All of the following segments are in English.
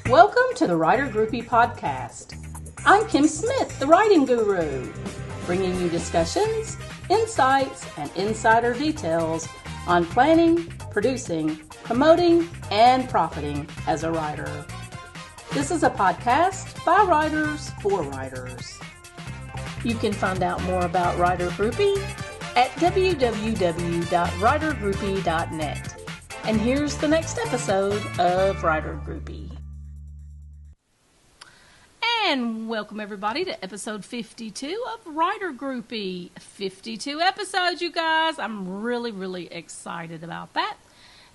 Welcome to the Writer Groupie podcast. I'm Kim Smith, the writing guru, bringing you discussions, insights, and insider details on planning, producing, promoting, and profiting as a writer. This is a podcast by writers for writers. You can find out more about Writer Groupie at www.writergroupie.net. And here's the next episode of Writer Groupie. And welcome everybody to episode 52 of Writer Groupie. 52 episodes, you guys. I'm really excited about that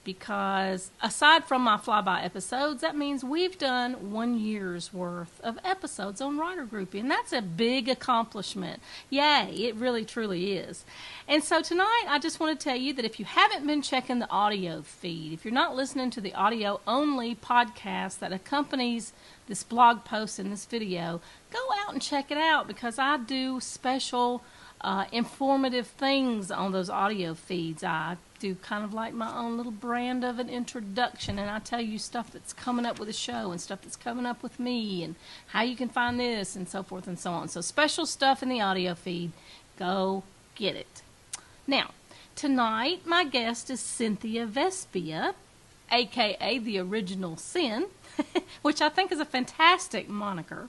because aside from my flyby episodes, that means we've done 1 year's worth of episodes on Writer Groupie, and that's a big accomplishment. Yay, it really truly is. And so tonight I just want to tell you that if you haven't been checking the audio feed, if you're not listening to the audio only podcast that accompanies this blog post and this video, go out and check it out because I do special informative things on those audio feeds. I do kind of like my own little brand of an introduction, and I tell you stuff that's coming up with the show and stuff that's coming up with me and how you can find this and so forth and so on. So special stuff in the audio feed. Go get it. Now, tonight my guest is Cynthia Vespia, aka the Original Sin, which I think is a fantastic moniker.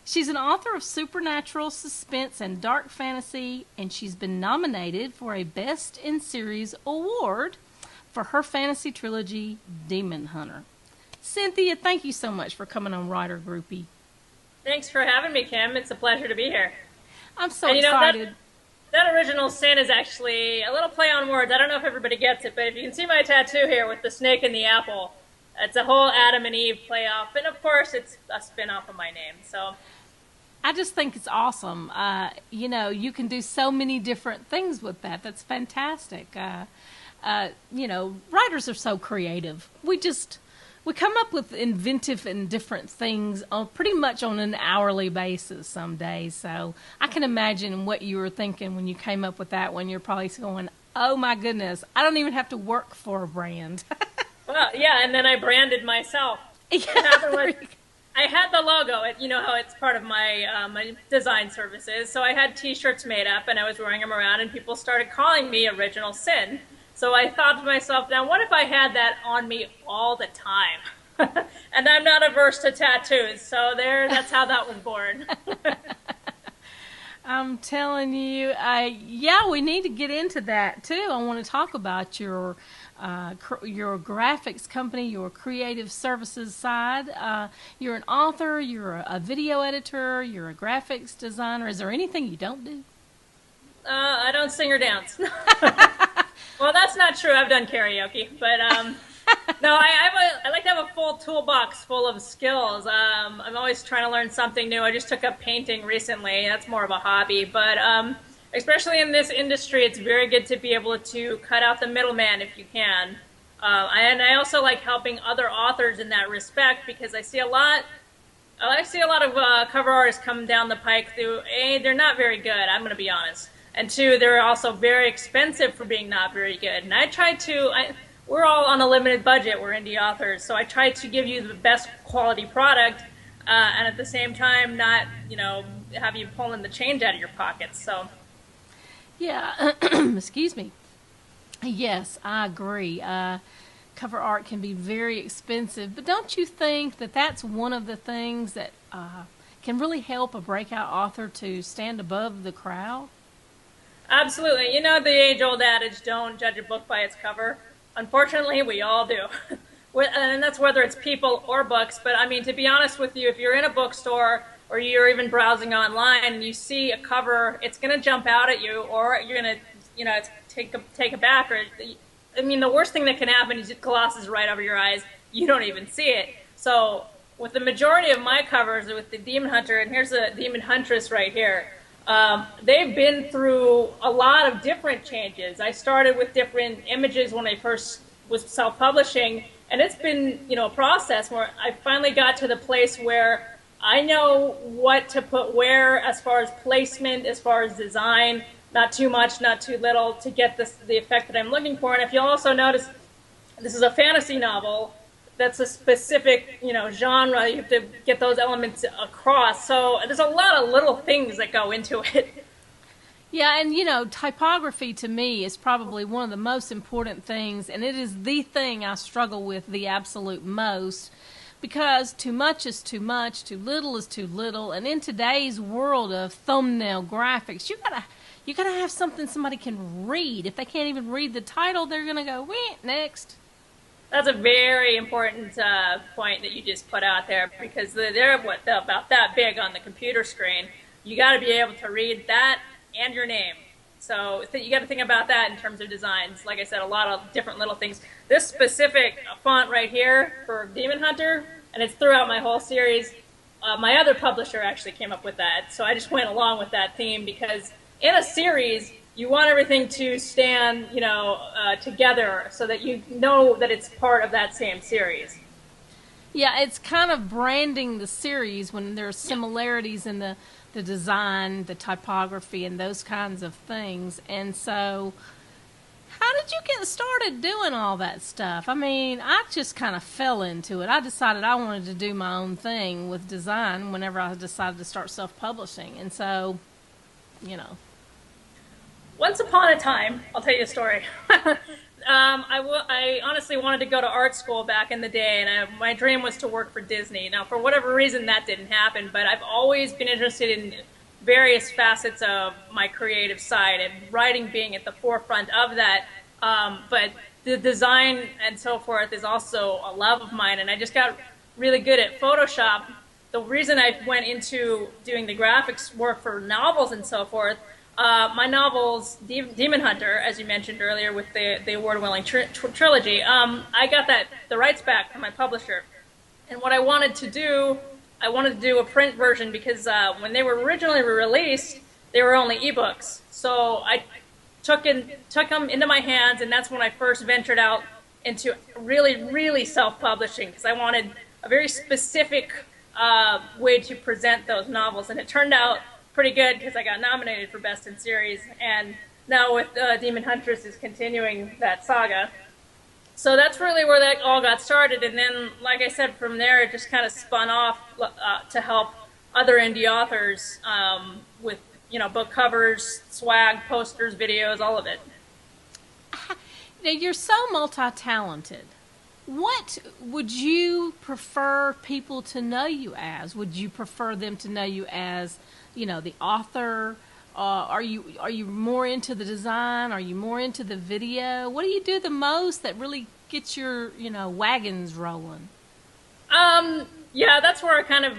She's an author of supernatural suspense and dark fantasy, and she's been nominated for a Best in Series award for her fantasy trilogy, Demon Hunter. Cynthia, thank you so much for coming on Writer Groupie. Thanks for having me, Kim. It's a pleasure to be here. I'm so excited. That Original Sin is actually a little play on words. I don't know if everybody gets it, but if you can see my tattoo here with the snake and the apple, it's a whole Adam and Eve play off. And of course, it's a spin off of my name. So I just think it's awesome. You can do so many different things with that. That's fantastic. Writers are so creative. We come up with inventive and different things pretty much on an hourly basis some days. So I can imagine what you were thinking when you came up with that one. You're probably going, oh my goodness, I don't even have to work for a brand. Well, yeah, and then I branded myself. What happened was, I had the logo. You know how it's part of my my design services. So I had T-shirts made up, and I was wearing them around, and people started calling me Original Sin. So I thought to myself, now what if I had that on me all the time? And I'm not averse to tattoos, so that's how that was born. I'm telling you, we need to get into that too. I want to talk about your graphics company, your creative services side. You're an author, you're a video editor, you're a graphics designer. Is there anything you don't do? I don't sing or dance. Well, that's not true. I've done karaoke, but no, I like to have a full toolbox full of skills. I'm always trying to learn something new. I just took up painting recently. That's more of a hobby, but especially in this industry, it's very good to be able to cut out the middleman if you can. And I also like helping other authors in that respect because I see a lot of cover artists come down the pike who, A, they're not very good, I'm going to be honest. And two, they're also very expensive for being not very good. And we're all on a limited budget, we're indie authors, so I try to give you the best quality product and at the same time not, have you pulling the change out of your pockets. So. Yeah, excuse me. Yes, I agree. Cover art can be very expensive, but don't you think that that's one of the things that can really help a breakout author to stand above the crowd? Absolutely. You know the age-old adage, don't judge a book by its cover. Unfortunately, we all do. And that's whether it's people or books. But, I mean, to be honest with you, if you're in a bookstore or you're even browsing online and you see a cover, it's going to jump out at you, or you're going to, take a back. The worst thing that can happen is it glosses right over your eyes. You don't even see it. So with the majority of my covers, with the Demon Hunter, and here's the Demon Huntress right here, they've been through a lot of different changes. I started with different images when I first was self-publishing, and it's been, a process where I finally got to the place where I know what to put where as far as placement, as far as design, not too much, not too little, to get the effect that I'm looking for. And if you'll also notice, this is a fantasy novel. that's a specific, genre. You have to get those elements across. So there's a lot of little things that go into it. Yeah, and typography to me is probably one of the most important things, and it is the thing I struggle with the absolute most, because too much is too much, too little is too little, and in today's world of thumbnail graphics, you gotta have something somebody can read. If they can't even read the title, they're gonna go, "Weh, next." That's a very important point that you just put out there, because they're about that big on the computer screen. You got to be able to read that and your name. So you got to think about that in terms of designs. Like I said, a lot of different little things. This specific font right here for Demon Hunter, and it's throughout my whole series, my other publisher actually came up with that. So I just went along with that theme, because in a series, you want everything to stand, together, so that you know that it's part of that same series. Yeah, it's kind of branding the series when there's similarities in the design, the typography, and those kinds of things. And so, how did you get started doing all that stuff? I mean, I just kind of fell into it. I decided I wanted to do my own thing with design whenever I decided to start self-publishing. And so, Once upon a time, I'll tell you a story. I honestly wanted to go to art school back in the day, and my dream was to work for Disney. Now, for whatever reason, that didn't happen, but I've always been interested in various facets of my creative side, and writing being at the forefront of that. But the design and so forth is also a love of mine, and I just got really good at Photoshop. The reason I went into doing the graphics work for novels and so forth, my novels, Demon Hunter, as you mentioned earlier, with the award-winning trilogy, I got the rights back from my publisher. And what I wanted to do a print version, because when they were originally released, they were only ebooks. So I took them into my hands, and that's when I first ventured out into really, really self-publishing, because I wanted a very specific way to present those novels. And it turned out pretty good, because I got nominated for Best in Series, and now with Demon Huntress is continuing that saga. So that's really where that all got started, and then, like I said, from there it just kind of spun off to help other indie authors with book covers, swag, posters, videos, all of it. Now, you're so multi-talented. What would you prefer people to know you as? Would you prefer them to know you as the author? Are you more into the design? Are you more into the video? What do you do the most that really gets your wagons rolling? Yeah, that's where I kind of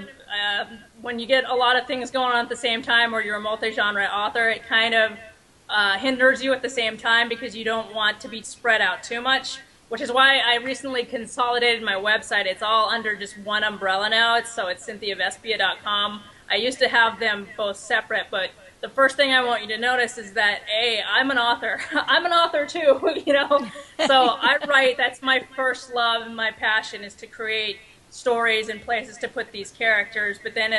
when you get a lot of things going on at the same time, or you're a multi-genre author, it kind of hinders you at the same time, because you don't want to be spread out too much. Which is why I recently consolidated my website. It's all under just one umbrella now. It's cynthiavespia.com. I used to have them both separate, but the first thing I want you to notice is that, A, I'm an author. I'm an author too, So I write. That's my first love, and my passion is to create stories and places to put these characters. But then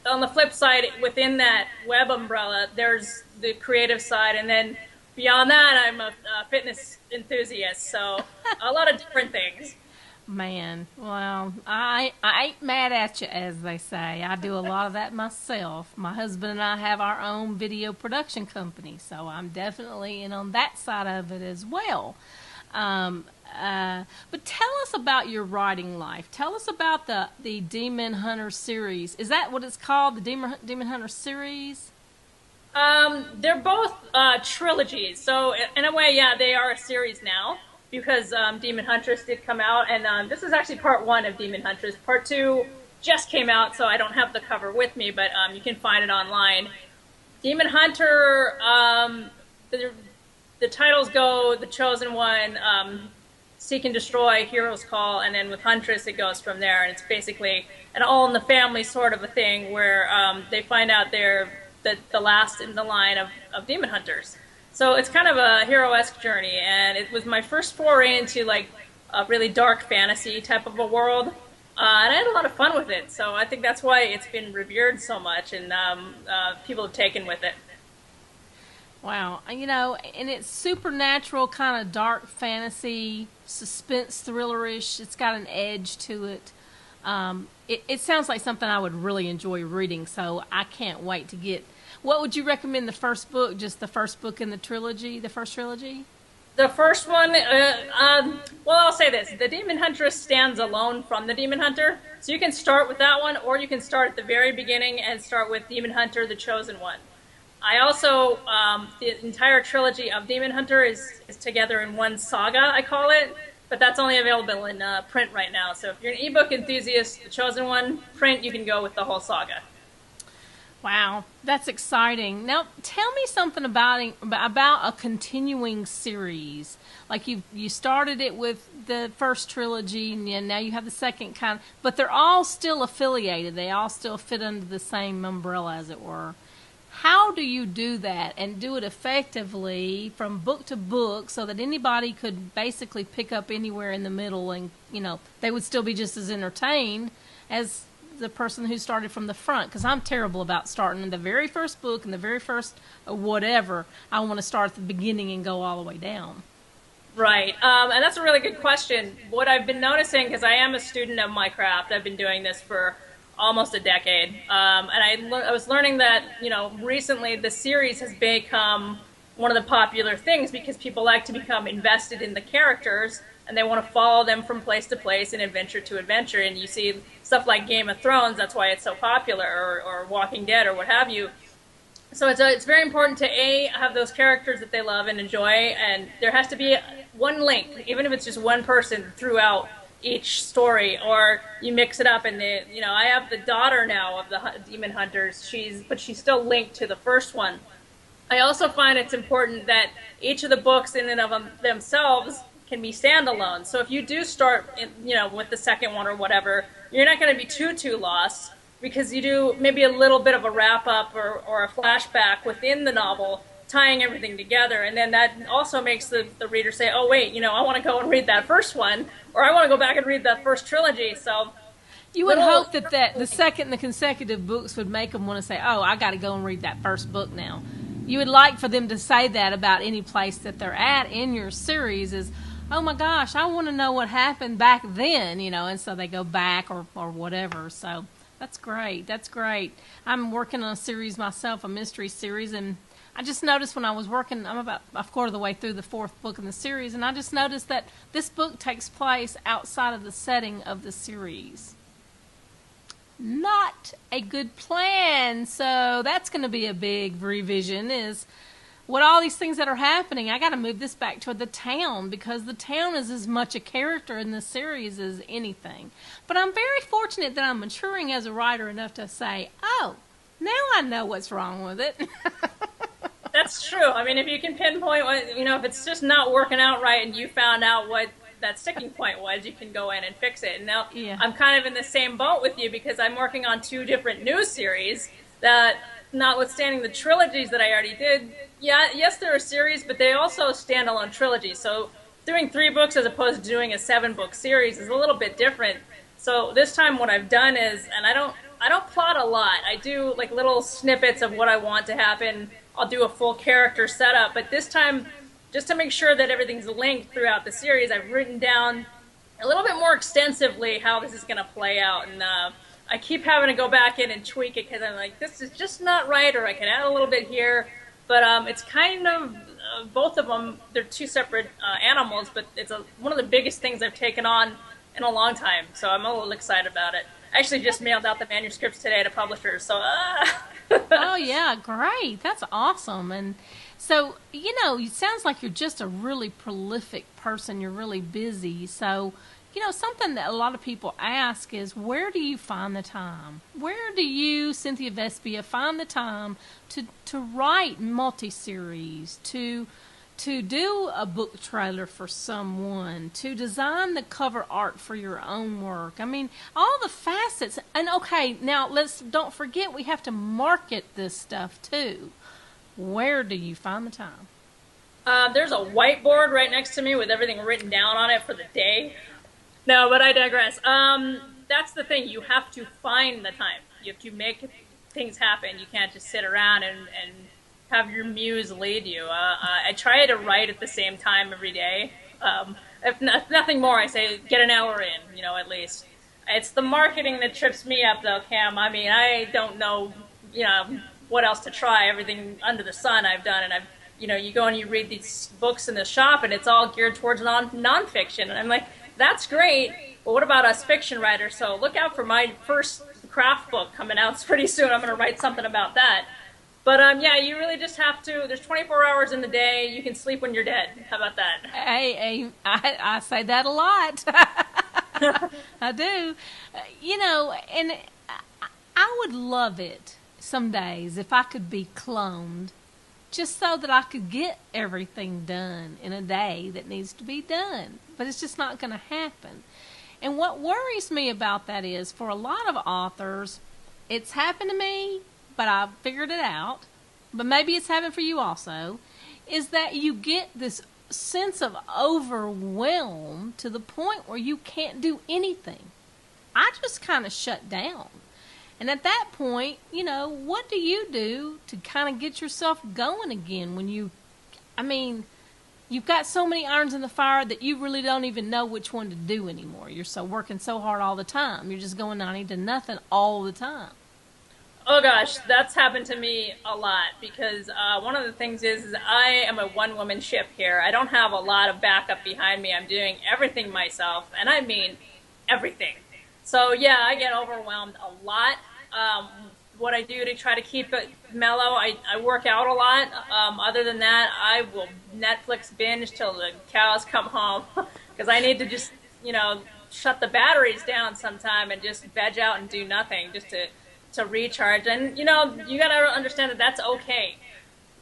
on the flip side, within that web umbrella, there's the creative side, and then beyond that, I'm a fitness enthusiast. So a lot of different things. Man, well, I ain't mad at you, as they say. I do a lot of that myself. My husband and I have our own video production company, so I'm definitely in on that side of it as well. But tell us about your writing life. Tell us about the Demon Hunter series. Is that what it's called, the Demon Hunter series? They're both trilogies. So in a way, yeah, they are a series now, because Demon Huntress did come out, and this is actually part 1 of Demon Huntress. Part 2 just came out, so I don't have the cover with me, but you can find it online. Demon Hunter, the titles go The Chosen One, Seek and Destroy, Hero's Call, and then with Huntress it goes from there, and it's basically an all-in-the-family sort of a thing, where they find out they're the last in the line of demon hunters. So it's kind of a hero-esque journey, and it was my first foray into like a really dark fantasy type of a world, and I had a lot of fun with it. So I think that's why it's been revered so much, and people have taken with it. Wow. And it's supernatural, kind of dark fantasy, suspense thrillerish. It's got an edge to it. It sounds like something I would really enjoy reading, so I can't wait to get. What would you recommend the first book? Just the first book in the trilogy, the first trilogy? The first one, well, I'll say this. The Demon Huntress stands alone from the Demon Hunter. So you can start with that one, or you can start at the very beginning and start with Demon Hunter, the Chosen One. I also, the entire trilogy of Demon Hunter is together in one saga, I call it. But that's only available in print right now. So if you're an ebook enthusiast, the Chosen One, print, you can go with the whole saga. Wow, that's exciting. Now, tell me something about a continuing series. Like you started it with the first trilogy, and now you have the second kind. But they're all still affiliated. They all still fit under the same umbrella, as it were. How do you do that and do it effectively from book to book so that anybody could basically pick up anywhere in the middle and, they would still be just as entertained as the person who started from the front? Because I'm terrible about starting in the very first book and the very first whatever. I want to start at the beginning and go all the way down. Right. And that's a really good question. What I've been noticing, because I am a student of my craft, I've been doing this for almost a decade. And I was learning that, recently the series has become one of the popular things because people like to become invested in the characters and they want to follow them from place to place and adventure to adventure. And you see stuff like Game of Thrones, that's why it's so popular, or Walking Dead, or what have you. So it's very important to, have those characters that they love and enjoy, and there has to be one link, even if it's just one person throughout each story, or you mix it up. And I have the daughter now of the Demon Hunters, but she's still linked to the first one. I also find it's important that each of the books in and of themselves can be standalone. So if you do start, with the second one or whatever, you're not going to be too lost, because you do maybe a little bit of a wrap up or a flashback within the novel, tying everything together, and then that also makes the reader say, oh wait, I want to go and read that first one, or I want to go back and read that first trilogy. So you would hope that the second and the consecutive books would make them want to say, oh, I got to go and read that first book now. You would like for them to say that about any place that they're at in your series is, oh my gosh, I want to know what happened back then, and so they go back or whatever. So that's great. That's great. I'm working on a series myself, a mystery series, and I just noticed when I was working, I'm about a quarter of the way through the fourth book in the series, and I just noticed that this book takes place outside of the setting of the series. Not a good plan. So that's going to be a big revision, is what all these things that are happening, I got to move this back to the town, because the town is as much a character in this series as anything. But I'm very fortunate that I'm maturing as a writer enough to say, oh, now I know what's wrong with it. That's true. I mean, if you can pinpoint what, if it's just not working out right and you found out what that sticking point was, you can go in and fix it. And now I'm kind of in the same boat with you, because I'm working on 2 different new series that, notwithstanding the trilogies that I already did, yes, they're a series, but they also standalone trilogies. So doing 3 books as opposed to doing a 7-book series is a little bit different. So this time what I've done is, and I don't plot a lot. I do like little snippets of what I want to happen. I'll do a full character setup, but this time, just to make sure that everything's linked throughout the series, I've written down a little bit more extensively how this is going to play out. And I keep having to go back in and tweak it, because I'm like, this is just not right, or I can add a little bit here. But it's kind of, both of them, they're 2 separate animals, but it's one of the biggest things I've taken on in a long time. So I'm a little excited about it. I actually just mailed out the manuscripts today to publishers, so Oh, yeah, great. That's awesome. And so, it sounds like you're just a really prolific person. You're really busy. So, something that a lot of people ask is, where do you find the time? Where do you, Cynthia Vespia, find the time to write multi-series, to do a book trailer for someone, to design the cover art for your own work? I mean, all the facets. And okay, now don't forget, we have to market this stuff too. Where do you find the time? There's a whiteboard right next to me with everything written down on it for the day. No, but I digress. That's the thing. You have to find the time. You have to make things happen. You can't just sit around and have your muse lead you. I try to write at the same time every day. If nothing more, I say get an hour in, at least. It's the marketing that trips me up, though, Cam. I mean, I don't know, what else to try. Everything under the sun I've done, and you go and you read these books in the shop, and it's all geared towards nonfiction. And I'm like, that's great, but what about us fiction writers? So look out for my first craft book coming out pretty soon. I'm going to write something about that. But yeah, you really just have to. There's 24 hours in the day. You can sleep when you're dead. How about that? Hey, I say that a lot. I do. And I would love it some days if I could be cloned, just so that I could get everything done in a day that needs to be done. But it's just not going to happen. And what worries me about that is, for a lot of authors, it's happened to me, but I've figured it out, but maybe it's happened for you also, is that you get this sense of overwhelm to the point where you can't do anything. I just kind of shut down. And at that point, what do you do to kind of get yourself going again when you've got so many irons in the fire that you really don't even know which one to do anymore. You're working so hard all the time. You're just going 90 to nothing all the time. Oh gosh, that's happened to me a lot because one of the things is I am a one-woman ship here. I don't have a lot of backup behind me. I'm doing everything myself, and I mean everything. So yeah, I get overwhelmed a lot. What I do to try to keep it mellow, I work out a lot. Other than that, I will Netflix binge till the cows come home because I need to just, shut the batteries down sometime and just veg out and do nothing just to recharge. And, you got to understand that that's okay.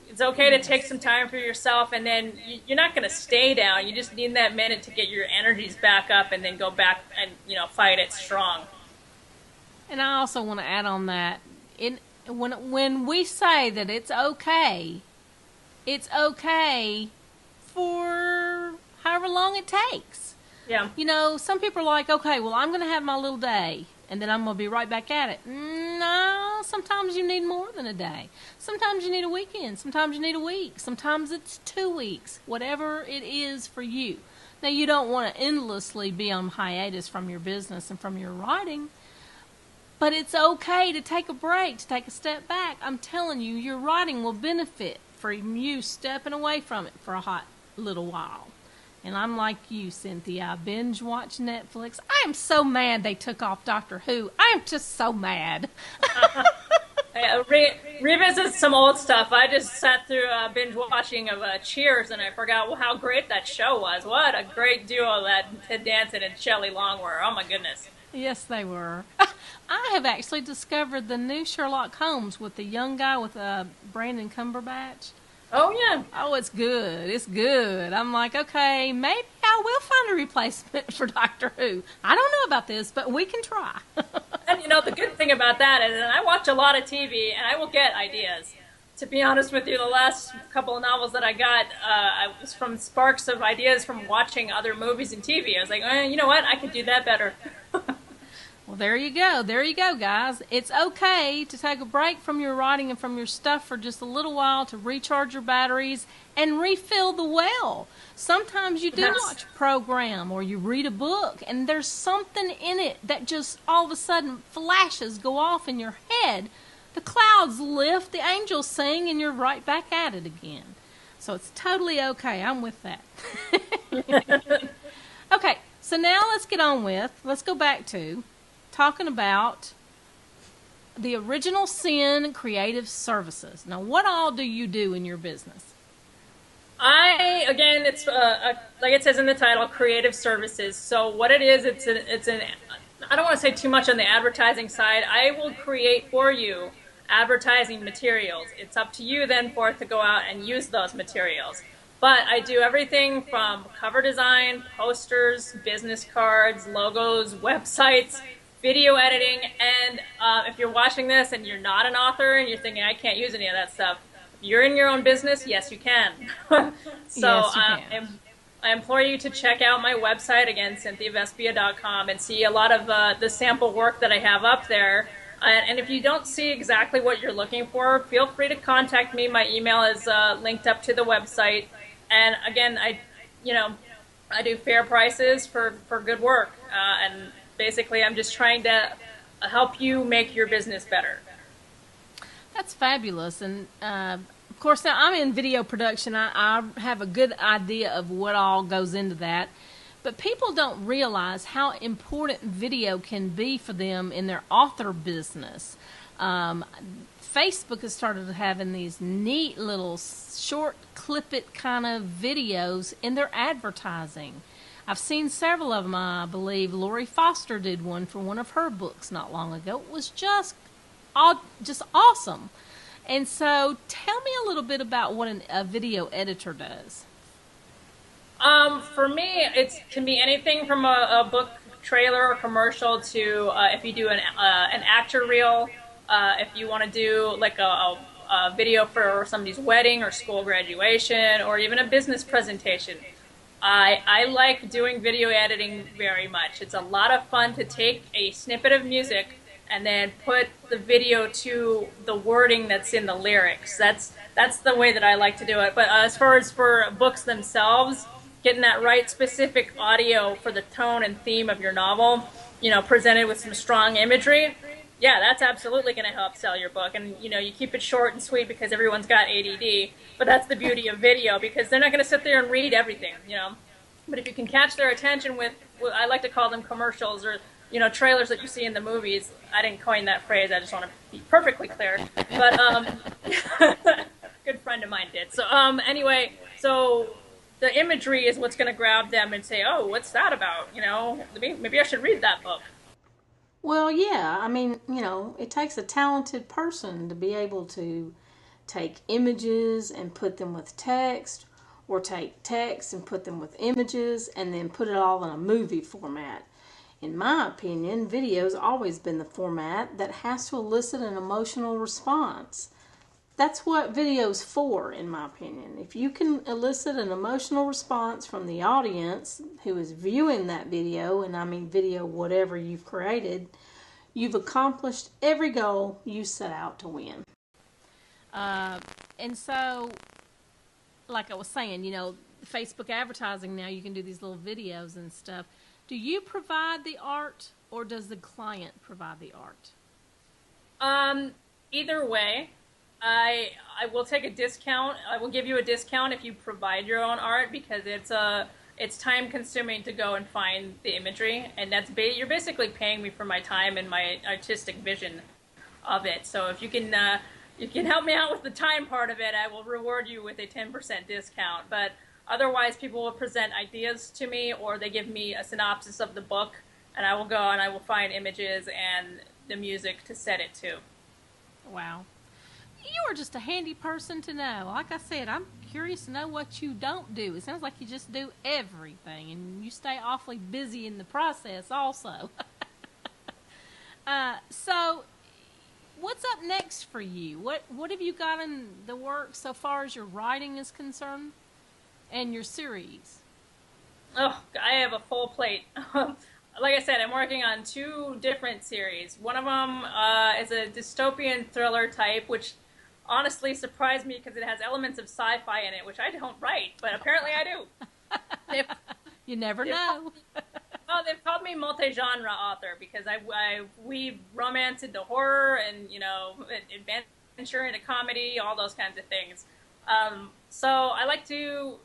It's okay to take some time for yourself, and then you're not going to stay down. You just need that minute to get your energies back up and then go back and, fight it strong. And I also want to add on that, when we say that it's okay for however long it takes. Yeah. Some people are like, okay, well, I'm going to have my little day, and then I'm going to be right back at it. No, sometimes you need more than a day. Sometimes you need a weekend. Sometimes you need a week. Sometimes it's 2 weeks. Whatever it is for you. Now, you don't want to endlessly be on hiatus from your business and from your writing, but it's okay to take a break, to take a step back. I'm telling you, your writing will benefit from you stepping away from it for a hot little while. And I'm like you, Cynthia. I binge watch Netflix. I am so mad they took off Doctor Who. I am just so mad. Revisit some old stuff. I just sat through binge watching of Cheers, and I forgot how great that show was. What a great duo that Ted Danson and Shelley Long were. Oh my goodness. Yes, they were. I have actually discovered the new Sherlock Holmes with the young guy with Brandon Cumberbatch. Oh, yeah. Oh, it's good. It's good. I'm like, okay, maybe I will find a replacement for Doctor Who. I don't know about this, but we can try. And, the good thing about that is I watch a lot of TV, and I will get ideas. To be honest with you, the last couple of novels that I got I was from sparks of ideas from watching other movies and TV. I was like, you know what? I could do that better. Well, there you go. There you go, guys. It's okay to take a break from your writing and from your stuff for just a little while to recharge your batteries and refill the well. Sometimes you do watch a program or you read a book and there's something in it that just all of a sudden flashes go off in your head. The clouds lift, the angels sing, and you're right back at it again. So it's totally okay. I'm with that. Okay, so now let's go back to talking about the Original Sin Creative Services. Now, what all do you do in your business? It's like it says in the title, creative services. So what it is, I don't want to say too much on the advertising side. I will create for you advertising materials. It's up to you then for it to go out and use those materials. But I do everything from cover design, posters, business cards, logos, websites, video editing, and if you're watching this and you're not an author and you're thinking, I can't use any of that stuff, if you're in your own business, yes, you can. So yes, you can. I implore you to check out my website, again, CynthiaVespia.com, and see a lot of the sample work that I have up there. And if you don't see exactly what you're looking for, feel free to contact me. My email is linked up to the website. And again, you know, I do fair prices for good work. And basically, I'm just trying to help you make your business better. That's fabulous. And of course, now I'm in video production. I have a good idea of what all goes into that. But people don't realize how important video can be for them in their author business. Facebook has started having these neat little short clip it kind of videos in their advertising. I've seen several of them. I believe Lori Foster did one for one of her books not long ago. It was just awesome. And so tell me a little bit about what a video editor does. For me, it can be anything from a book trailer or commercial to if you do an actor reel, if you want to do like a video for somebody's wedding or school graduation, or even a business presentation. I like doing video editing very much. It's a lot of fun to take a snippet of music and then put the video to the wording that's in the lyrics. That's the way that I like to do it. But as far as for books themselves, getting that right specific audio for the tone and theme of your novel, presented with some strong imagery, yeah, that's absolutely going to help sell your book. And, you keep it short and sweet because everyone's got ADD. But that's the beauty of video, because they're not going to sit there and read everything, But if you can catch their attention with, I like to call them commercials or, trailers that you see in the movies. I didn't coin that phrase. I just want to be perfectly clear. But a good friend of mine did. So anyway, so the imagery is what's going to grab them and say, oh, what's that about? Maybe I should read that book. Well, yeah. I mean, it takes a talented person to be able to take images and put them with text, or take text and put them with images, and then put it all in a movie format. In my opinion, video's always been the format that has to elicit an emotional response. That's what video's for, in my opinion. If you can elicit an emotional response from the audience who is viewing that video, and I mean video whatever you've created, you've accomplished every goal you set out to win. And so, like I was saying, Facebook advertising now, you can do these little videos and stuff. Do you provide the art, or does the client provide the art? Either way. I will take a discount. I will give you a discount if you provide your own art, because it's time consuming to go and find the imagery, and you're basically paying me for my time and my artistic vision of it. So if you can help me out with the time part of it, I will reward you with a 10% discount. But otherwise, people will present ideas to me, or they give me a synopsis of the book, and I will go and I will find images and the music to set it to. Wow. You are just a handy person to know. Like I said, I'm curious to know what you don't do. It sounds like you just do everything, and you stay awfully busy in the process also. So, what's up next for you? What have you got in the works so far as your writing is concerned, and your series? Oh, I have a full plate. Like I said, I'm working on 2 different series. One of them is a dystopian thriller type, which honestly surprised me because it has elements of sci-fi in it, which I don't write, but apparently I do. You never know. Well, they've called me multi-genre author because I weave romance into horror and, adventure into comedy, all those kinds of things. So I like to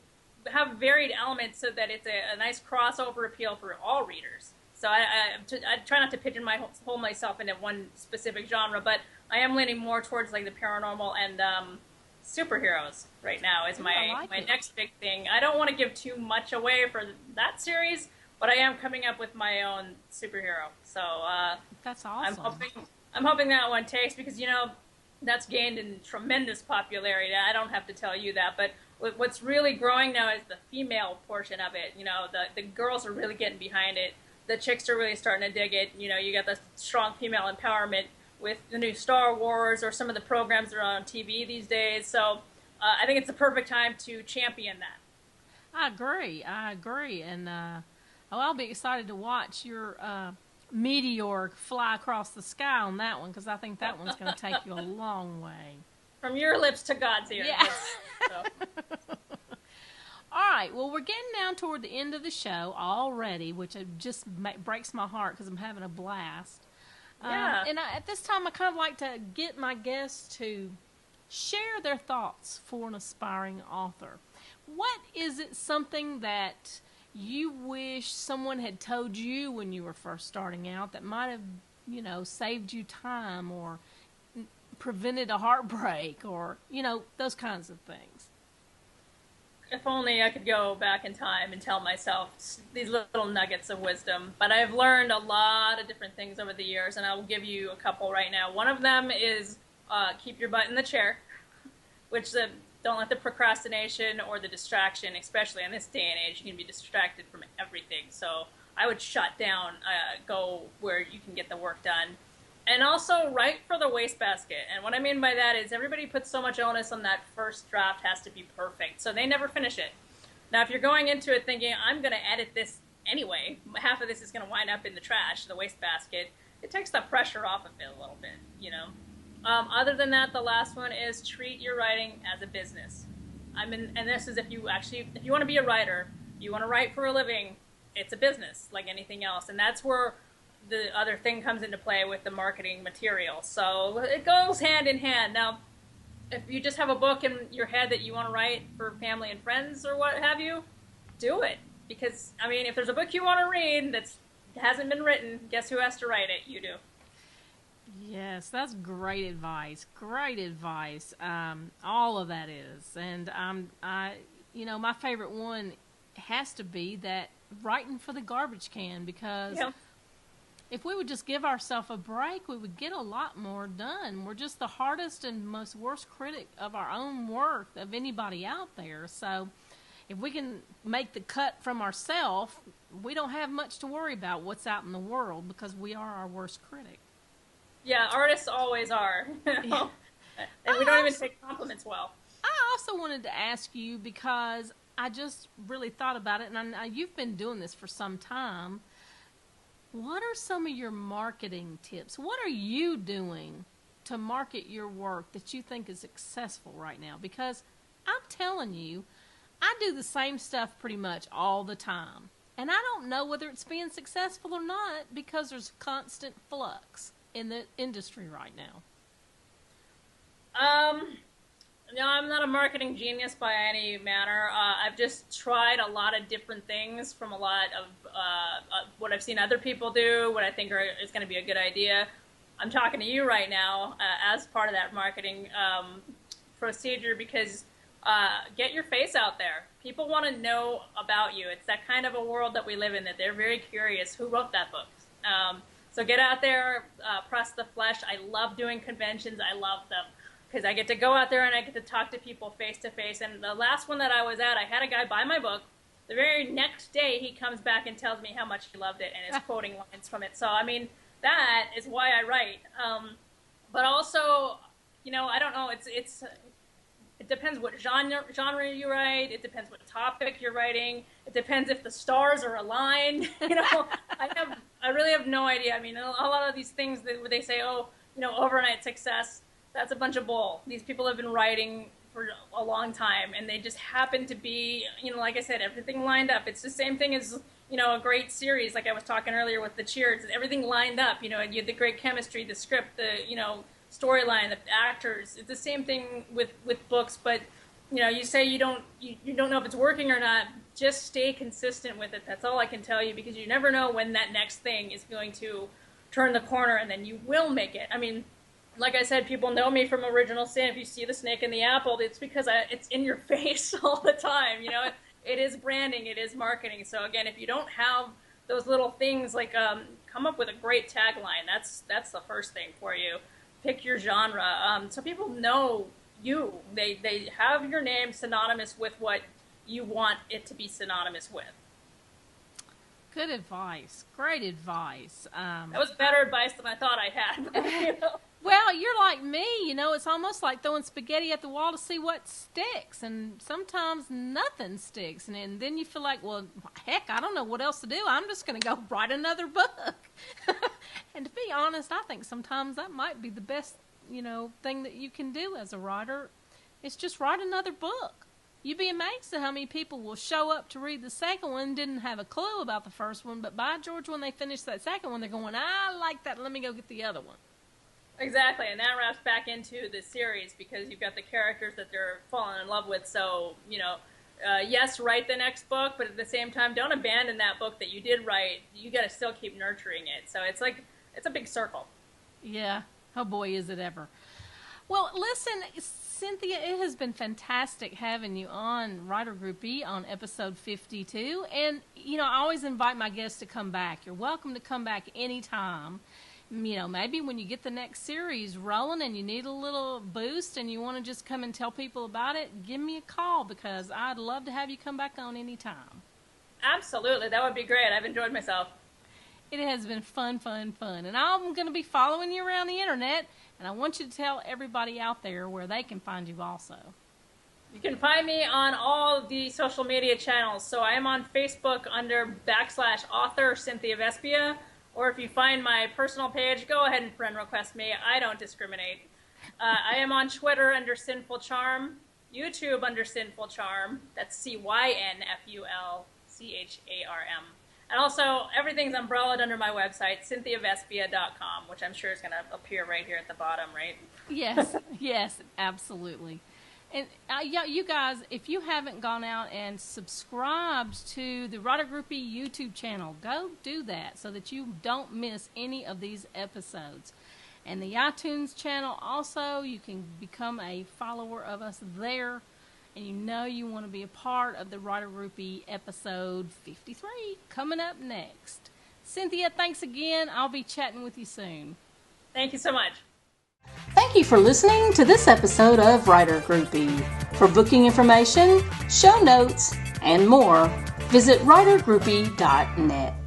have varied elements so that it's a nice crossover appeal for all readers. So I try not to pigeonhole myself into one specific genre, but I am leaning more towards like the paranormal and superheroes right now is my next big thing. I don't want to give too much away for that series, but I am coming up with my own superhero. So that's awesome. I'm hoping that one takes, because that's gained in tremendous popularity. I don't have to tell you that, but what's really growing now is the female portion of it. The girls are really getting behind it. The chicks are really starting to dig it. You got the strong female empowerment with the new Star Wars or some of the programs that are on TV these days. So I think it's the perfect time to champion that. I agree. And I'll be excited to watch your meteor fly across the sky on that one, because I think that one's going to take you a long way. From your lips to God's ears. Yeah. So. All right, well, we're getting down toward the end of the show already, which just breaks my heart because I'm having a blast. Yeah. At this time, I kind of like to get my guests to share their thoughts for an aspiring author. What is it, something that you wish someone had told you when you were first starting out that might have, saved you time or prevented a heartbreak or, those kinds of things? If only I could go back in time and tell myself these little nuggets of wisdom. But I've learned a lot of different things over the years, and I will give you a couple right now. One of them is keep your butt in the chair, which don't let the procrastination or the distraction, especially in this day and age, you can be distracted from everything. So I would shut down, go where you can get the work done. And also write for the wastebasket. And what I mean by that is everybody puts so much onus on that first draft has to be perfect, so they never finish it. Now, if you're going into it thinking, I'm going to edit this anyway, half of this is going to wind up in the trash, the wastebasket, it takes the pressure off of it a little bit, Other than that, the last one is treat your writing as a business. And this is if you want to be a writer, you want to write for a living, it's a business like anything else. And that's where the other thing comes into play with the marketing material. So it goes hand in hand. Now, if you just have a book in your head that you want to write for family and friends or what have you, do it. Because, if there's a book you want to read that hasn't been written, guess who has to write it? You do. Yes, that's great advice. Great advice. All of that is. And my favorite one has to be that writing for the garbage can, because if we would just give ourselves a break, we would get a lot more done. We're just the hardest and most worst critic of our own work of anybody out there. So if we can make the cut from ourselves, we don't have much to worry about what's out in the world, because we are our worst critic. Yeah, artists always are. And we don't even take compliments well. I also wanted to ask you, because I just really thought about it, and you've been doing this for some time. What are some of your marketing tips? What are you doing to market your work that you think is successful right now? Because I'm telling you, I do the same stuff pretty much all the time. And I don't know whether it's being successful or not, because there's constant flux in the industry right now. No, I'm not a marketing genius by any manner. I've just tried a lot of different things from a lot of what I've seen other people do, what I think is going to be a good idea. I'm talking to you right now as part of that marketing procedure, because get your face out there. People want to know about you. It's that kind of a world that we live in, that they're very curious who wrote that book. So get out there, press the flesh. I love doing conventions. I love them, because I get to go out there and I get to talk to people face to face. And the last one that I was at, I had a guy buy my book. The very next day, he comes back and tells me how much he loved it and is quoting lines from it. So, that is why I write. But also, I don't know. It depends what genre you write. It depends what topic you're writing. It depends if the stars are aligned. I really have no idea. A lot of these things where they say, overnight success, that's a bunch of bull. These people have been writing for a long time, and they just happen to be, like I said, everything lined up. It's the same thing as, a great series, like I was talking earlier with the Cheers. Everything lined up, you had the great chemistry, the script, the, storyline, the actors. It's the same thing with books, but, you say you don't know if it's working or not. Just stay consistent with it. That's all I can tell you, because you never know when that next thing is going to turn the corner, and then you will make it. Like I said, people know me from Original Sin. If you see the snake in the apple, it's because it's in your face all the time. It is branding, it is marketing. So again, if you don't have those little things, like come up with a great tagline. That's the first thing for you. Pick your genre, so people know you. They have your name synonymous with what you want it to be synonymous with. Good advice. Great advice. That was better advice than I thought I had. Well, you're like me, it's almost like throwing spaghetti at the wall to see what sticks, and sometimes nothing sticks, and then you feel like, well, heck, I don't know what else to do. I'm just going to go write another book. And to be honest, I think sometimes that might be the best, thing that you can do as a writer, is just write another book. You'd be amazed at how many people will show up to read the second one, didn't have a clue about the first one, but by George, when they finish that second one, they're going, I like that, let me go get the other one. Exactly, and that wraps back into the series because you've got the characters that they're falling in love with. So, yes, write the next book, but at the same time, don't abandon that book that you did write. You got to still keep nurturing it. So it's a big circle. Yeah. Oh boy, is it ever. Well, listen, Cynthia, it has been fantastic having you on Writer Groupie on episode 52. And, I always invite my guests to come back. You're welcome to come back anytime. Maybe when you get the next series rolling and you need a little boost and you want to just come and tell people about it, give me a call because I'd love to have you come back on anytime. Absolutely. That would be great. I've enjoyed myself. It has been fun, fun, fun. And I'm going to be following you around the internet, and I want you to tell everybody out there where they can find you also. You can find me on all the social media channels. So I am on Facebook under /author Cynthia Vespia. Or if you find my personal page, go ahead and friend request me. I don't discriminate. I am on Twitter under Sinful Charm, YouTube under Sinful Charm. That's CYNFULCHARM. And also, everything's umbrellaed under my website, cynthiavespia.com, which I'm sure is going to appear right here at the bottom, right? Yes, absolutely. And you guys, if you haven't gone out and subscribed to the Writer Groupie YouTube channel, go do that so that you don't miss any of these episodes. And the iTunes channel also, you can become a follower of us there. And you want to be a part of the Writer Groupie episode 53 coming up next. Cynthia, thanks again. I'll be chatting with you soon. Thank you so much. Thank you for listening to this episode of Writer Groupie. For booking information, show notes, and more, visit writergroupie.net.